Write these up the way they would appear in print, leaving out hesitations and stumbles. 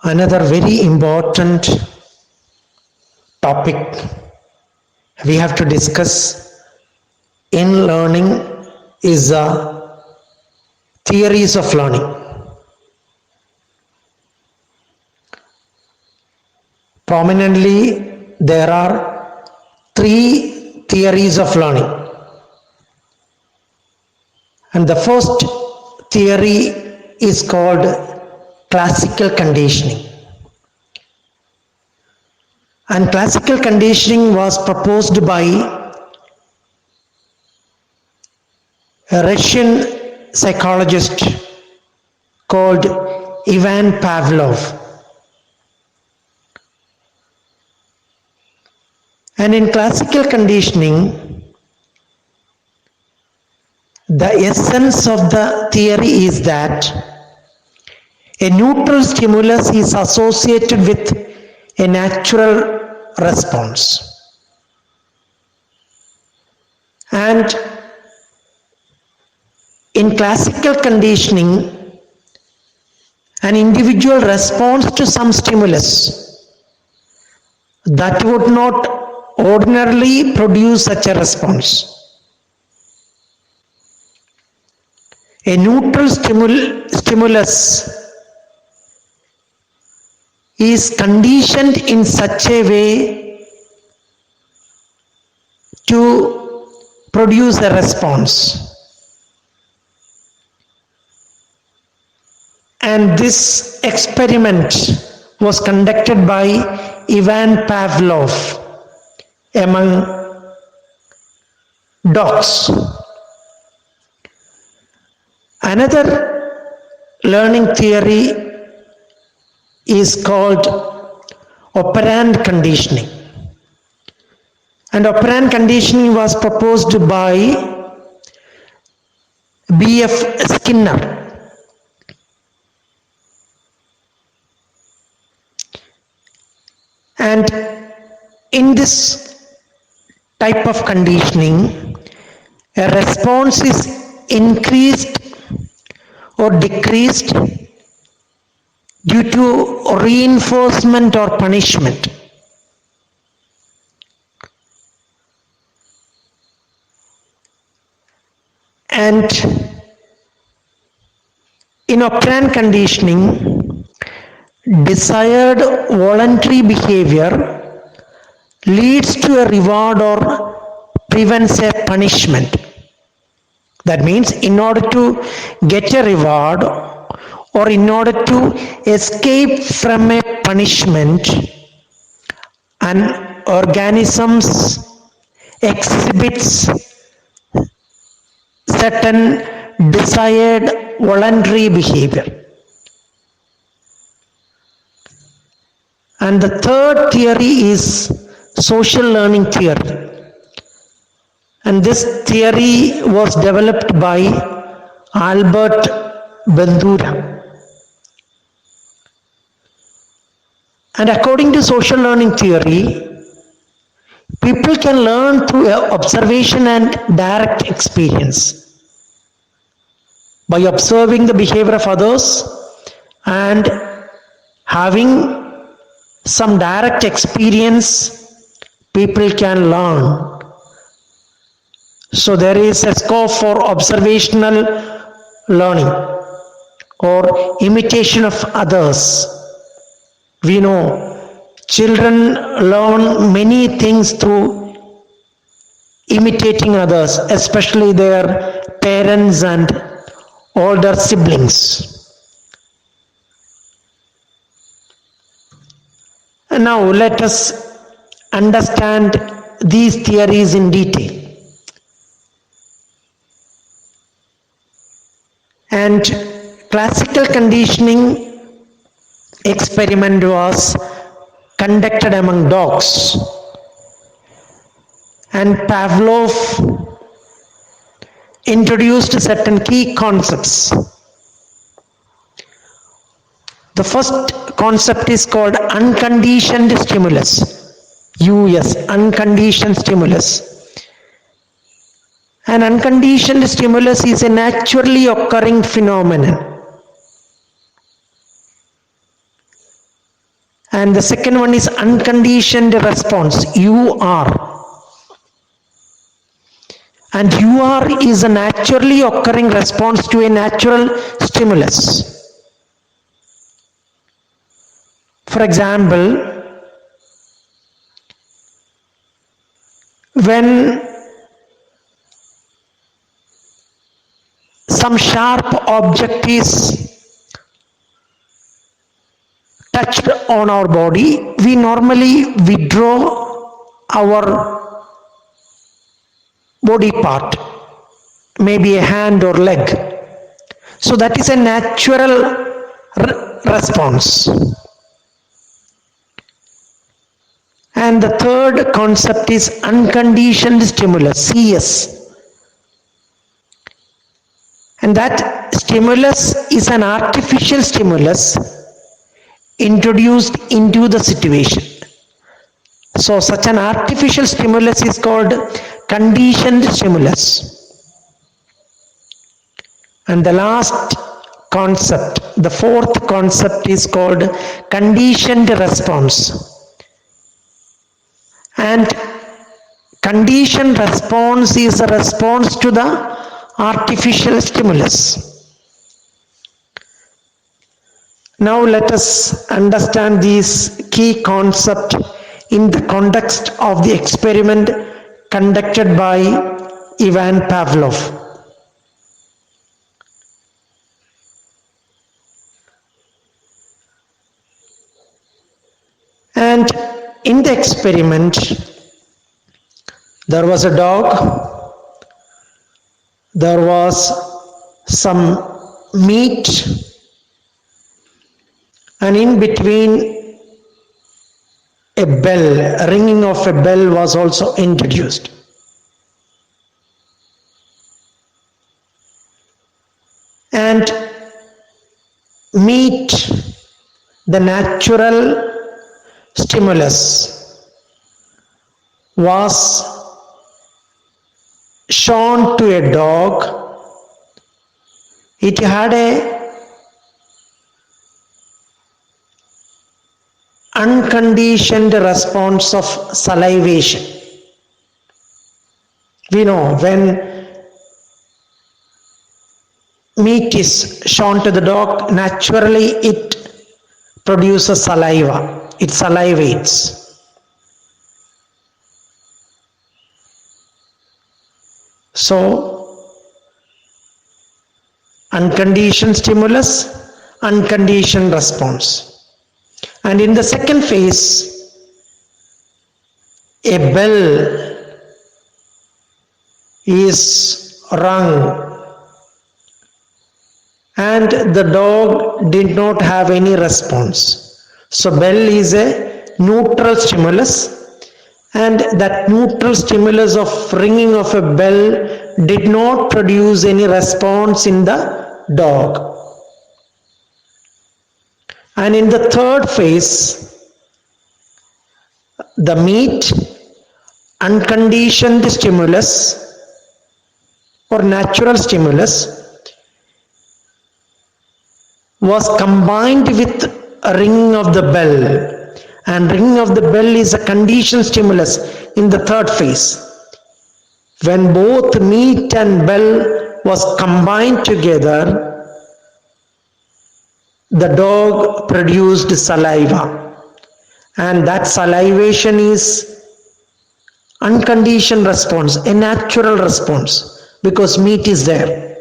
Another very important topic we have to discuss in learning is theories of learning. Prominently, there are three theories of learning. And the first theory is called classical conditioning. And classical conditioning was proposed by a Russian psychologist called Ivan Pavlov. And in classical conditioning, the essence of the theory is that a neutral stimulus is associated with a natural response. And in classical conditioning, an individual responds to some stimulus that would not ordinarily produce such a response. A neutral stimulus is conditioned in such a way to produce a response. And this experiment was conducted by Ivan Pavlov among dogs. Another learning theory is called operant conditioning. And operant conditioning was proposed by B.F. Skinner. And in this type of conditioning, a response is increased or decreased due to reinforcement or punishment. And in operant conditioning, desired voluntary behavior leads to a reward or prevents a punishment. That means in order to get a reward or in order to escape from a punishment, an organism exhibits certain desired voluntary behavior. And the third theory is social learning theory. And this theory was developed by Albert Bandura. And according to social learning theory, people can learn through observation and direct experience. By observing the behavior of others and having some direct experience, people can learn. So there is a scope for observational learning or imitation of others. We know children learn many things through imitating others, especially their parents and older siblings. And now let us understand these theories in detail. And classical conditioning experiment was conducted among dogs. And Pavlov introduced certain key concepts. The first concept is called unconditioned stimulus. US, unconditioned stimulus. An unconditioned stimulus is a naturally occurring phenomenon. And the second one is unconditioned response, UR. And UR is a naturally occurring response to a natural stimulus. For example, when some sharp object is touched on our body, we normally withdraw our body part, maybe a hand or leg. So that is a natural response. And the third concept is unconditioned stimulus, CS. And that stimulus is an artificial stimulus introduced into the situation. So such an artificial stimulus is called conditioned stimulus. And the last concept, the fourth concept is called conditioned response. And conditioned response is a response to the artificial stimulus. Now let us understand these key concepts in the context of the experiment conducted by Ivan Pavlov. And in the experiment, there was a dog, there was some meat, and in between a bell, ringing of a bell was also introduced. And meat, the natural stimulus, was shown to a dog. It had a unconditioned response of salivation. We know when meat is shown to the dog, naturally it produces saliva, it salivates. So, unconditioned stimulus, unconditioned response. And in the second phase, a bell is rung and the dog did not have any response. So bell is a neutral stimulus, and that neutral stimulus of ringing of a bell did not produce any response in the dog. And in the third phase, the meat, unconditioned stimulus or natural stimulus, was combined with a ringing of the bell, and ringing of the bell is a conditioned stimulus in the third phase. When both meat and bell was combined together, the dog produced saliva, and that salivation is unconditioned response, a natural response, because meat is there.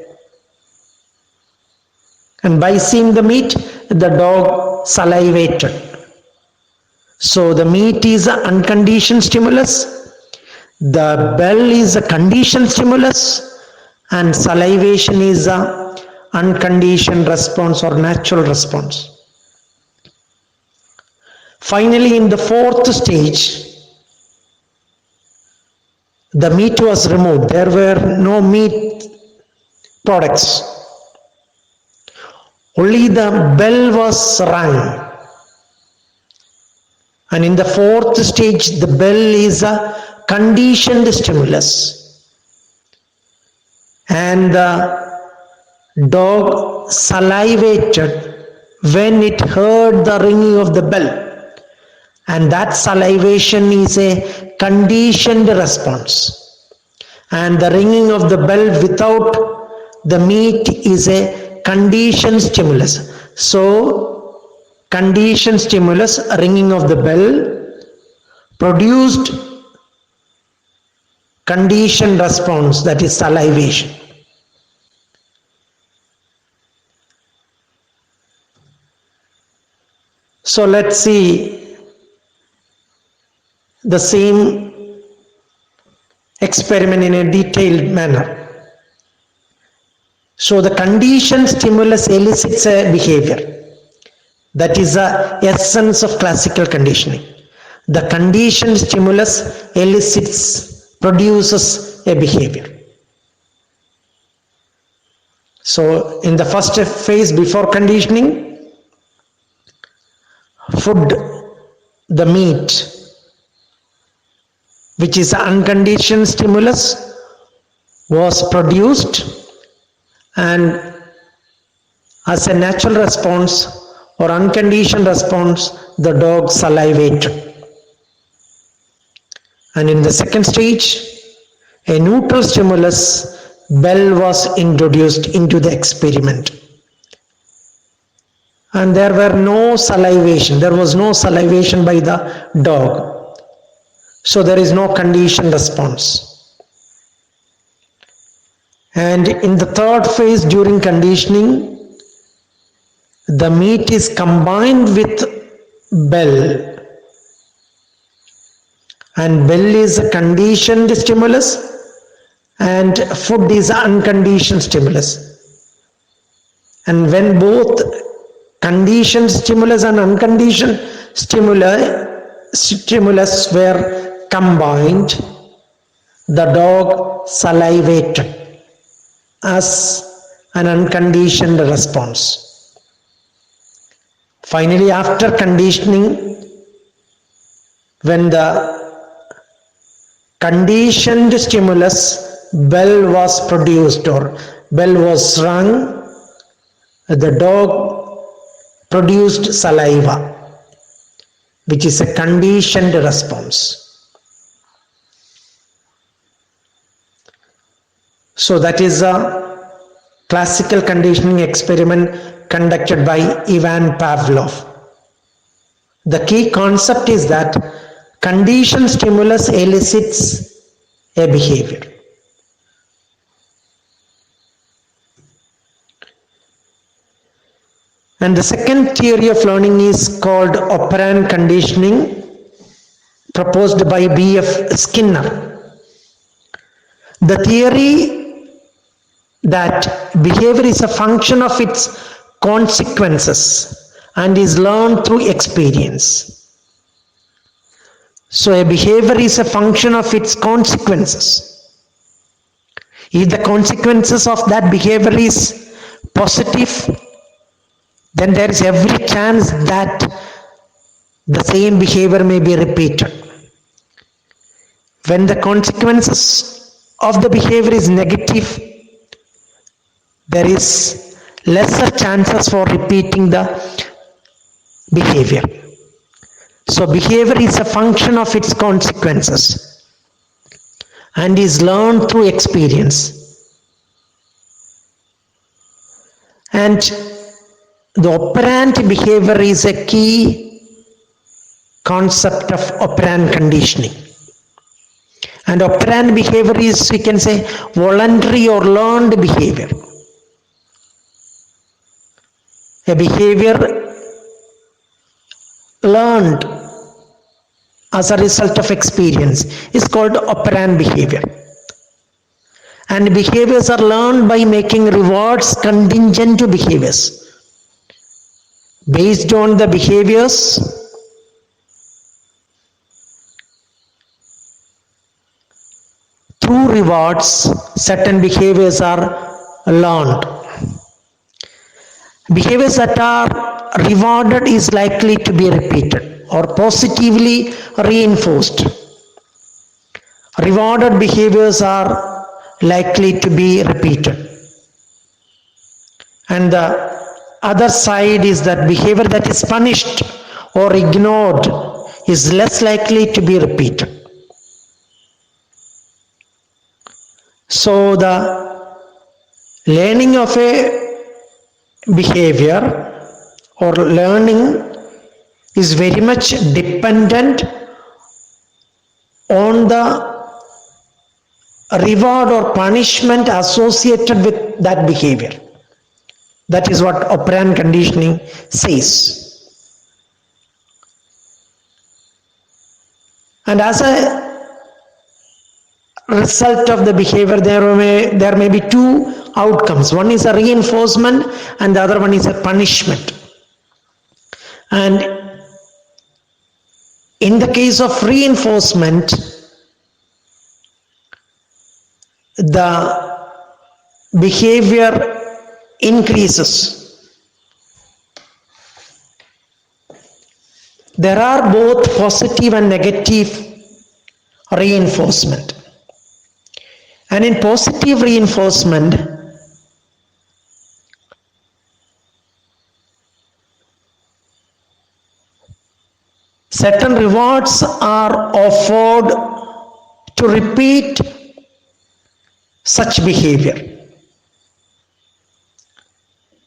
And by seeing the meat, the dog salivated. So the meat is an unconditioned stimulus, the bell is a conditioned stimulus, and salivation is a unconditioned response or natural response. Finally, in the fourth stage, the meat was removed. There were no meat products. Only the bell was rung. And in the fourth stage, the bell is a conditioned stimulus. And the dog salivated when it heard the ringing of the bell. and that salivation is a conditioned response, and the ringing of the bell without the meat is a conditioned stimulus. So conditioned stimulus, ringing of the bell, produced conditioned response, that is salivation. So let's see the same experiment in a detailed manner. So the conditioned stimulus elicits a behavior. That is the essence of classical conditioning. The conditioned stimulus produces a behavior. So in the first phase before conditioning, food, the meat, which is unconditioned stimulus, was produced, and as a natural response or unconditioned response, the dog salivated. And in the second stage, a neutral stimulus, bell, was introduced into the experiment, and there was no salivation by the dog, so there is no conditioned response. And in the third phase during conditioning, the meat is combined with bell, and bell is a conditioned stimulus and food is unconditioned stimulus. And when both conditioned stimulus and unconditioned stimulus were combined, the dog salivated as an unconditioned response. Finally, after conditioning, when the conditioned stimulus, bell, was produced or bell was rung, the dog produced saliva, which is a conditioned response. So that is a classical conditioning experiment conducted by Ivan Pavlov. The key concept is that conditioned stimulus elicits a behavior. And the second theory of learning is called operant conditioning, proposed by B.F. Skinner. The theory that behavior is a function of its consequences and is learned through experience. So a behavior is a function of its consequences. If the consequences of that behavior is positive, then there is every chance that the same behavior may be repeated. When the consequences of the behavior is negative, there is lesser chances for repeating the behavior. So behavior is a function of its consequences and is learned through experience. And the operant behavior is a key concept of operant conditioning. And operant behavior is, we can say, voluntary or learned behavior. A behavior learned as a result of experience is called operant behavior. And behaviors are learned by making rewards contingent to behaviors. Based on the behaviors, through rewards, certain behaviors are learned. Behaviors that are rewarded is likely to be repeated or positively reinforced. Rewarded behaviors are likely to be repeated. And the other side is that behavior that is punished or ignored is less likely to be repeated. So the learning of a behavior or learning is very much dependent on the reward or punishment associated with that behavior. That is what operant conditioning says. And as a result of the behavior, there may be two outcomes. One is a reinforcement and the other one is a punishment. And in the case of reinforcement, the behavior increases. There are both positive and negative reinforcement. And in positive reinforcement, certain rewards are offered to repeat such behavior.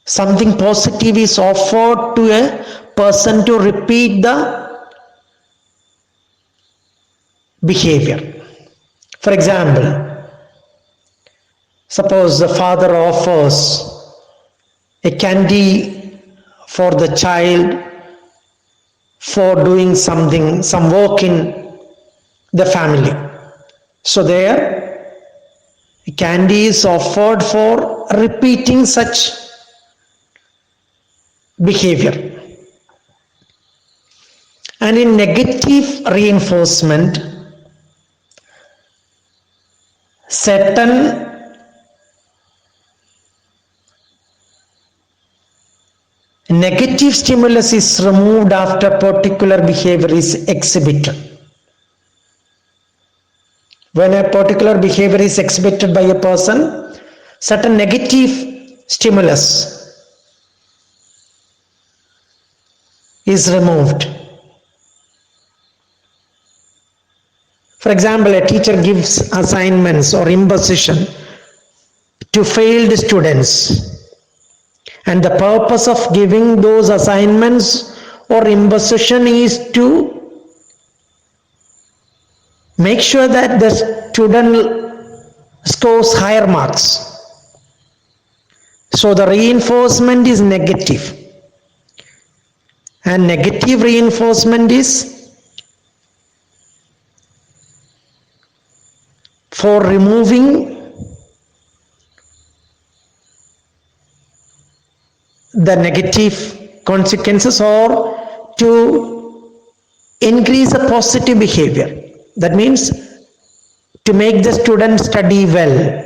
Something positive is offered to a person to repeat the behavior. For example, suppose the father offers a candy for the child for doing something, some work in the family. So there, candy is offered for repeating such behavior. And in negative reinforcement, certain negative stimulus is removed after particular behavior is exhibited. When a particular behavior is exhibited by a person, certain negative stimulus is removed. For example, a teacher gives assignments or imposition to failed students, and the purpose of giving those assignments or imposition is to make sure that the student scores higher marks. So the reinforcement is negative. And negative reinforcement is for removing the negative consequences or to increase a positive behavior. That means to make the student study well.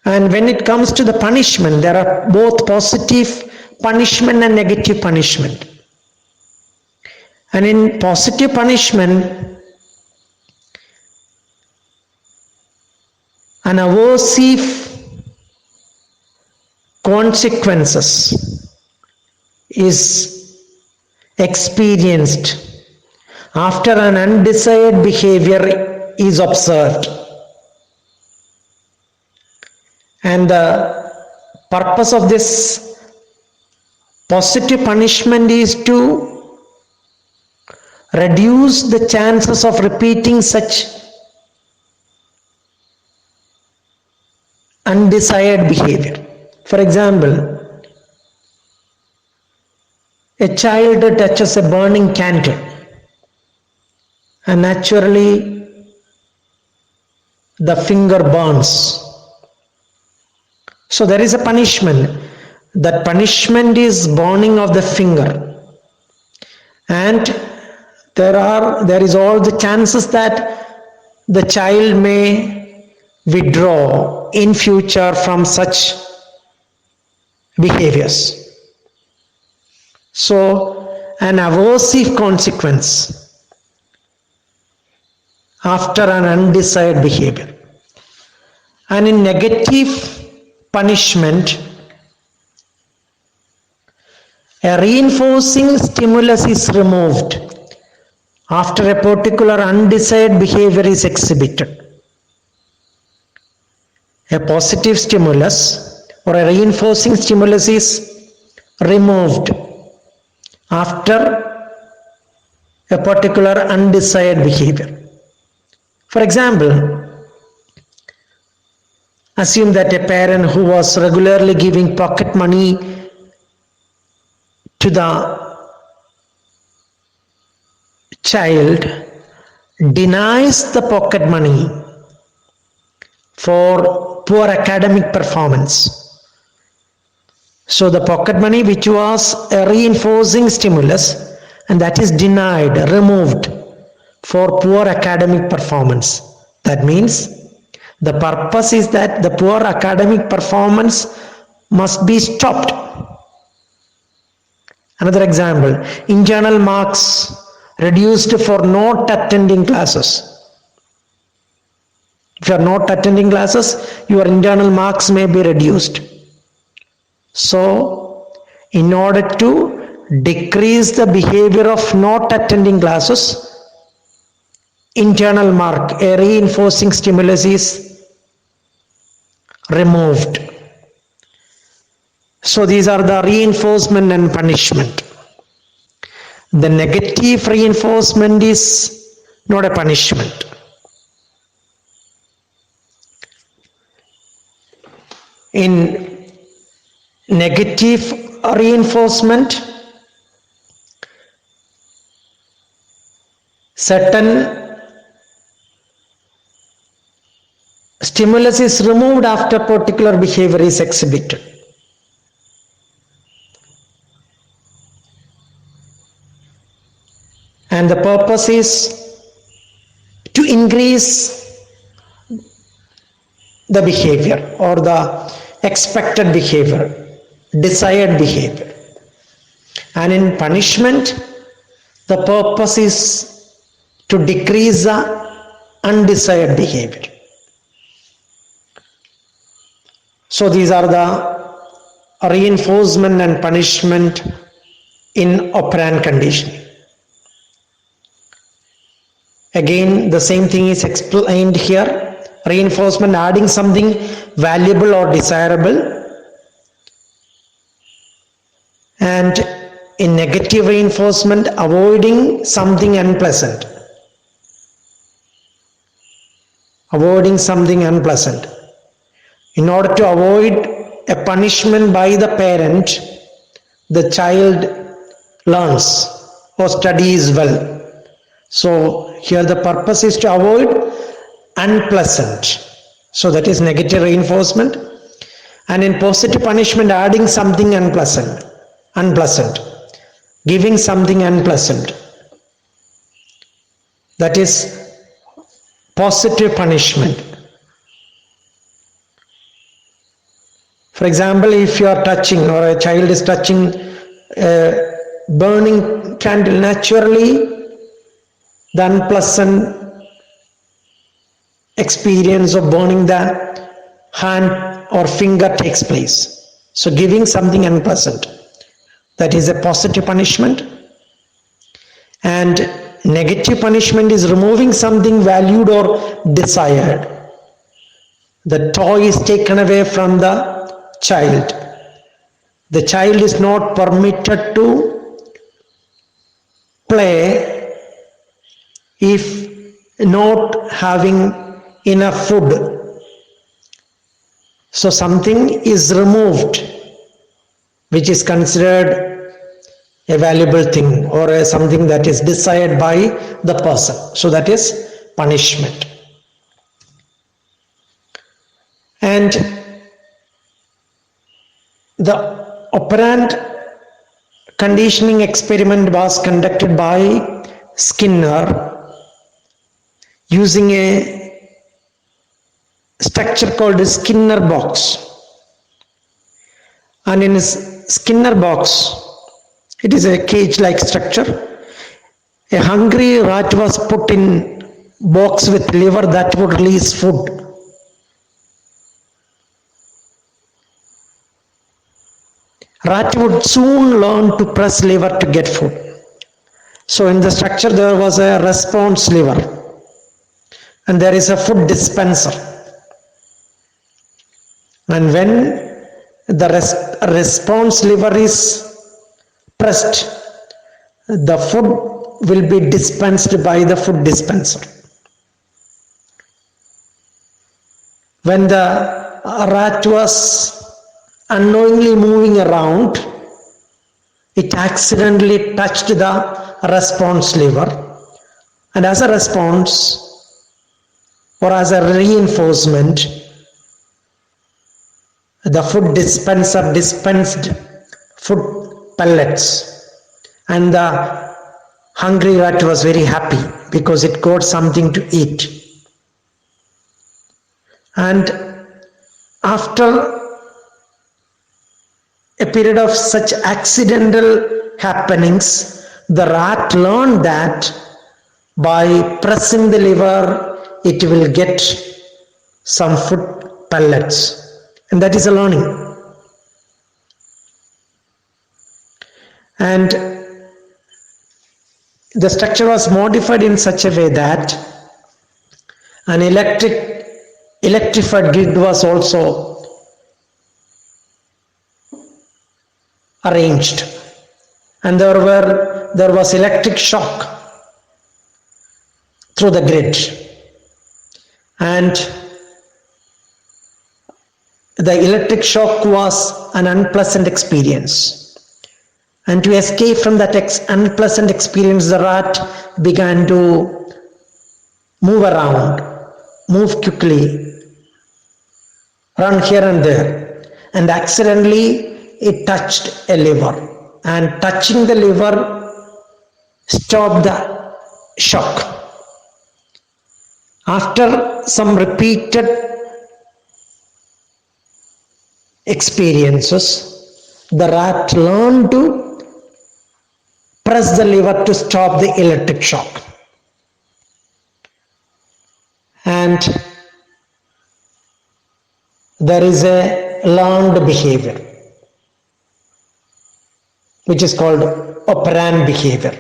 And when it comes to the punishment, there are both positive punishment and negative punishment. And in positive punishment, an aversive consequences is experienced after an undesired behavior is observed. And the purpose of this positive punishment is to reduce the chances of repeating such undesired behavior. For example, a child touches a burning candle and naturally the finger burns. So there is a punishment. That punishment is burning of the finger, and there is all the chances that the child may withdraw in future from such behaviors. So an aversive consequence after an undesired behavior. And in negative punishment, A reinforcing stimulus is removed after a particular undesired behavior is exhibited. A positive stimulus or a reinforcing stimulus is removed after a particular undesired behavior. For example, assume that a parent who was regularly giving pocket money to the child denies the pocket money for poor academic performance. So the pocket money, which was a reinforcing stimulus, and that is denied, removed for poor academic performance. That means the purpose is that the poor academic performance must be stopped. Another example, internal marks reduced for not attending classes. If you are not attending classes, your internal marks may be reduced. So, in order to decrease the behavior of not attending classes, internal mark, a reinforcing stimulus is removed. So, these are the reinforcement and punishment. The negative reinforcement is not a punishment. In negative reinforcement, certain stimulus is removed after particular behavior is exhibited. And the purpose is to increase the behavior or the expected behavior, desired behavior. And in punishment, the purpose is to decrease the undesired behavior. So these are the reinforcement and punishment in operant conditioning. Again, the same thing is explained here. Reinforcement, adding something valuable or desirable. And in negative reinforcement, avoiding something unpleasant. Avoiding something unpleasant. In order to avoid a punishment by the parent, the child learns or studies well. So here the purpose is to avoid unpleasant. So that is negative reinforcement. And in positive punishment, adding something unpleasant. Giving something unpleasant. That is positive punishment. For example, if you are touching or a child is touching a burning candle, naturally the unpleasant experience of burning the hand or finger takes place. So giving something unpleasant, that is a positive punishment. And negative punishment is removing something valued or desired. The toy is taken away from the child. The child is not permitted to play if not having enough food. So something is removed which is considered a valuable thing or something that is desired by the person. So that is punishment. And the operant conditioning experiment was conducted by Skinner using a structure called a Skinner box. And in a Skinner box, it is a cage-like structure. A hungry rat was put in box with lever that would release food. Rat would soon learn to press lever to get food. So in the structure there was a response lever and there is a food dispenser. And when the response lever is pressed, the food will be dispensed by the food dispenser. When the rat was unknowingly moving around, it accidentally touched the response lever, and as a response or as a reinforcement, the food dispenser dispensed food pellets, and the hungry rat was very happy because it got something to eat. And after a period of such accidental happenings, the rat learned that by pressing the lever, it will get some food pellets. And that is a learning. And the structure was modified in such a way that an electrified grid was also arranged, and there was electric shock through the grid, and the electric shock was an unpleasant experience, and to escape from that unpleasant experience, the rat began to move around, move quickly, run here and there, and accidentally it touched a lever, and touching the lever stopped the shock. After some repeated experiences, the rat learned to press the lever to stop the electric shock. And there is a learned behavior which is called operant behavior.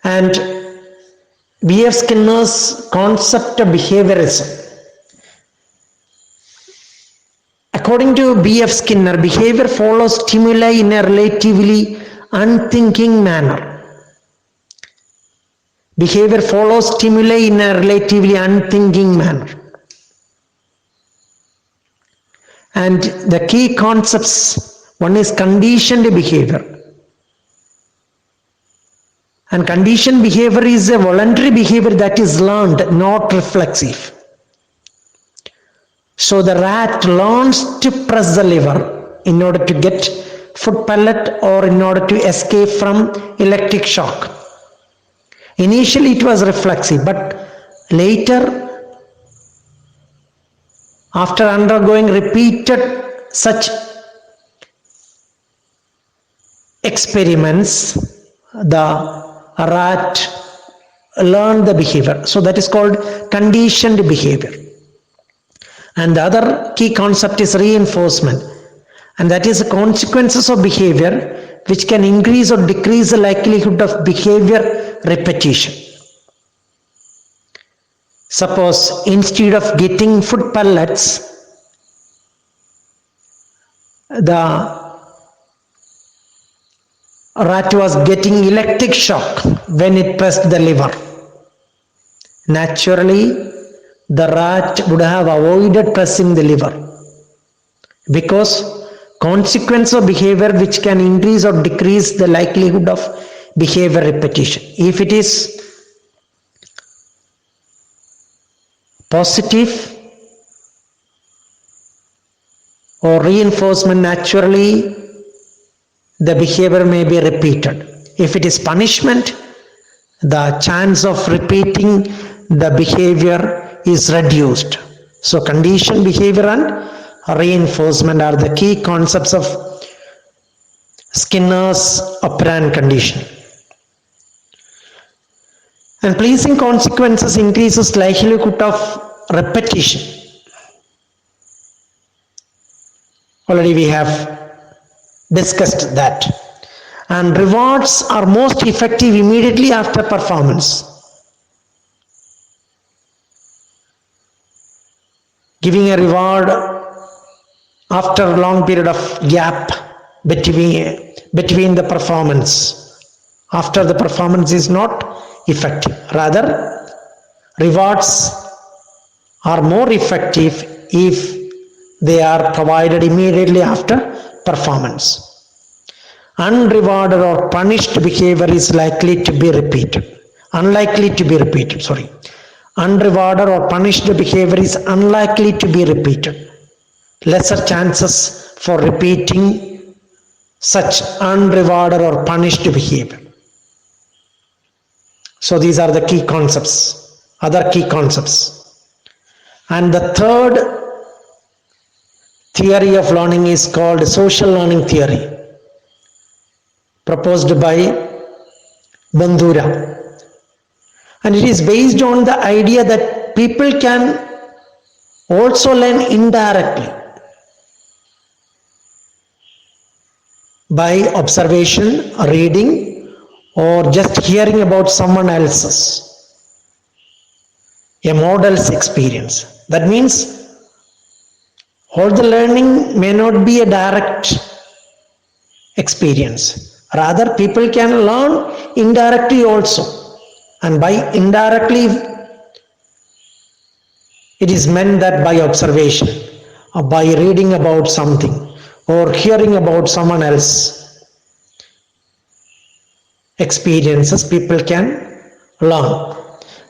And B.F. Skinner's concept of behaviorism. According to B.F. Skinner, behavior follows stimuli in a relatively unthinking manner. Behavior follows stimuli in a relatively unthinking manner. And the key concepts, one is conditioned behavior. And conditioned behavior is a voluntary behavior that is learned, not reflexive. So the rat learns to press the lever in order to get food pellet or in order to escape from electric shock. Initially it was reflexive, but later, after undergoing repeated such experiments, the rat learned the behavior. So that is called conditioned behavior. And the other key concept is reinforcement, and that is the consequences of behavior which can increase or decrease the likelihood of behavior repetition. Suppose instead of getting food pellets, the rat was getting electric shock when it pressed the lever. Naturally, the rat would have avoided pressing the lever, because consequence of behavior which can increase or decrease the likelihood of behavior repetition. If it is positive or reinforcement, naturally the behavior may be repeated. If it is punishment, the chance of repeating the behavior is reduced. So conditioned behavior and reinforcement are the key concepts of Skinner's operant conditioning. And pleasing consequences increases likelihood of repetition. Already we have discussed that. And rewards are most effective immediately after performance. Giving a reward after a long period of gap between the performance, after the performance is not effective. Rather, rewards are more effective if they are provided immediately after performance. Unrewarded or punished behavior is likely to be repeated. Unlikely to be repeated, sorry. Unrewarded or punished behavior is unlikely to be repeated. Lesser chances for repeating such unrewarded or punished behavior. So these are the key concepts, other key concepts. And the third theory of learning is called social learning theory, proposed by Bandura. And it is based on the idea that people can also learn indirectly by observation, reading, or just hearing about someone else's, a model's experience. That means all the learning may not be a direct experience. Rather, people can learn indirectly also. And by indirectly, it is meant that by observation, or by reading about something, or hearing about someone else's experiences, people can learn.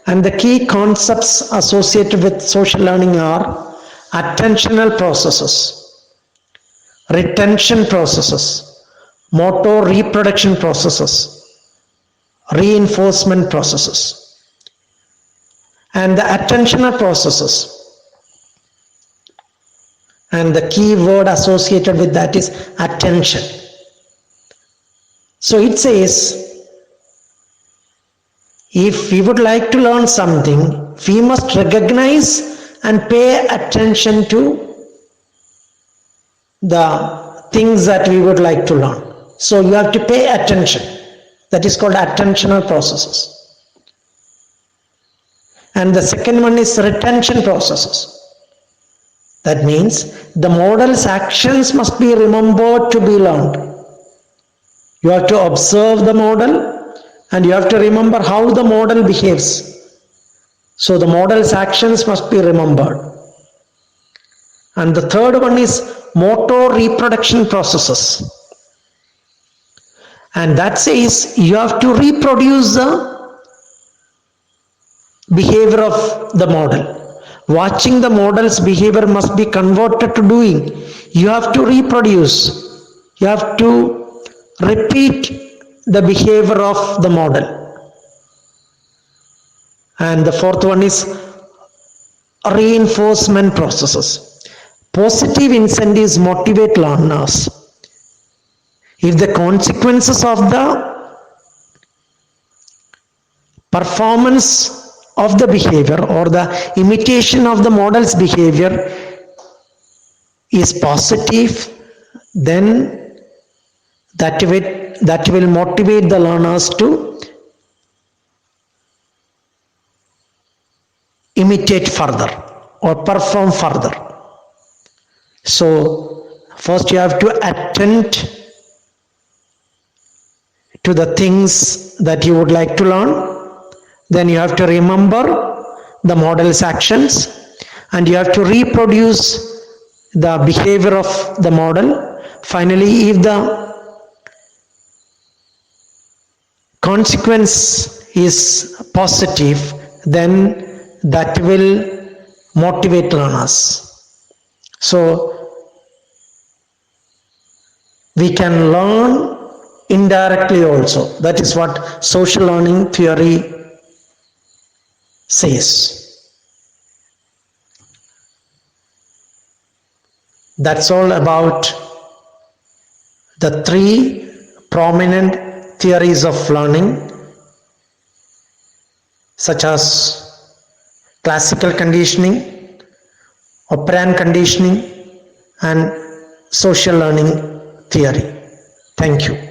And the key concepts associated with social learning are attentional processes, retention processes, motor reproduction processes, reinforcement processes. And the attentional processes, and the key word associated with that is attention. So it says, if we would like to learn something, we must recognize and pay attention to the things that we would like to learn. So you have to pay attention. That is called attentional processes. And the second one is retention processes. That means the model's actions must be remembered to be learned. You have to observe the model and you have to remember how the model behaves. So the model's actions must be remembered. And the third one is motor reproduction processes. And that says you have to reproduce the behavior of the model. Watching the model's behavior must be converted to doing. You have to reproduce. You have to repeat the behavior of the model. And the fourth one is reinforcement processes. Positive incentives motivate learners. If the consequences of the performance of the behavior or the imitation of the model's behavior is positive, then that will motivate the learners to imitate further or perform further. So first you have to attend to the things that you would like to learn. Then you have to remember the model's actions and you have to reproduce the behavior of the model. Finally, if the consequence is positive, then that will motivate learners. So we can learn indirectly also. That is what social learning theory says. That's all about the three prominent theories of learning. such as classical conditioning, operant conditioning, and social learning theory. Thank you.